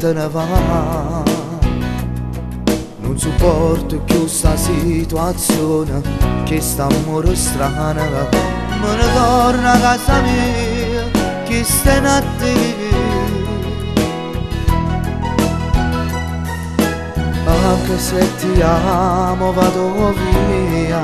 te ne va. Non sopporto più sta situazione, che sta amore strana. Me ne torno a casa mia, che stai a te. Anche se ti amo vado via,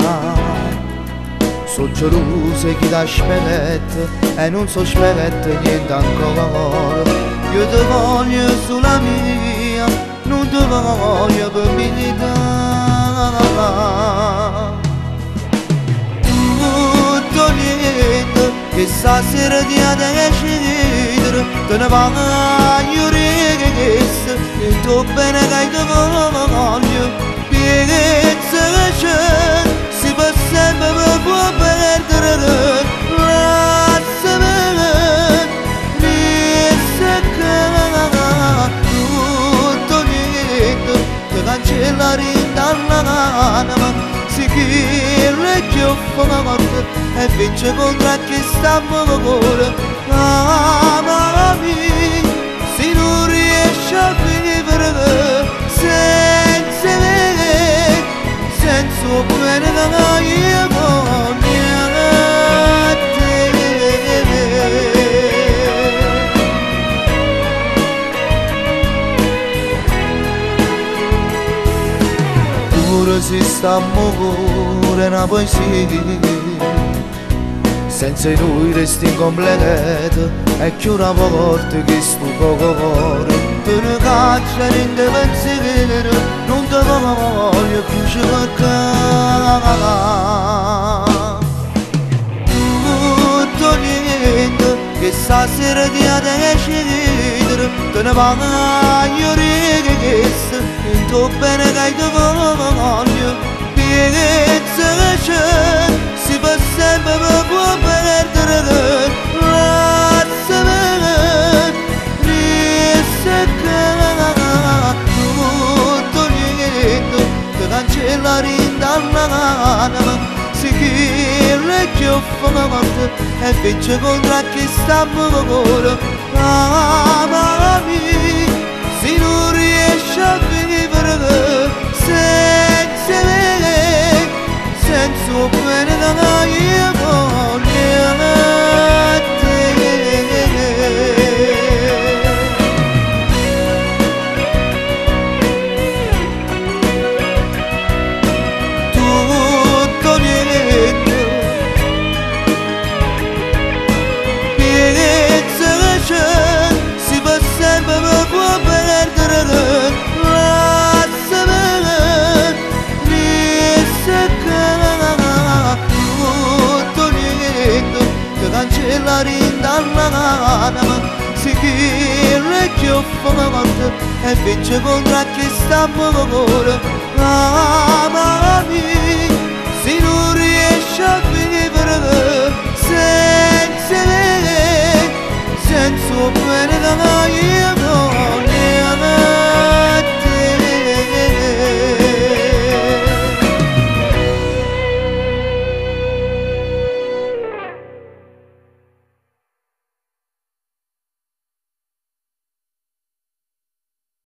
so geloso chi ti aspetta e non so aspetta niente ancora. Io ti voglio sulla mia, non ti voglio per vita. Tutto niente, che stasera ti ha decidere, te ne voglio regressi, e tu bene che ti voglio, piegezza che c'è, si può sempre può perdere, lasciami, risecca, tutto niente, ti cancellare dall'anima, si chiede che ho fatto, e vince contro chi sta a cuore, amami, se non riesci a vivere senza me, senza bene che io voglio a te. Pure se sta a muovere una poesia, senza noi resti incompleto, e più una volta che sto cuore te ne caccia in te pensiero, non te voglio più cercare. Tutto niente, che stasera ti ha decidere, te ne voglio regressi, in tuo bene che ti voglio, piegezza che c'è, si può sempre può perdere, lasciami, risecca, tutto niente, ti cancellare dall'anima, si chiede che ho fatto, e vince contro chi sta a cuore, amami, se non riesci a vivere senza me, senza bene che io voglio a te. Tutto niente, piegezza che c'è, si può sempre può perdere, lasciami, cancellare dall'anima, si chiede che ho fatto, e vince contro chi sta a cuore.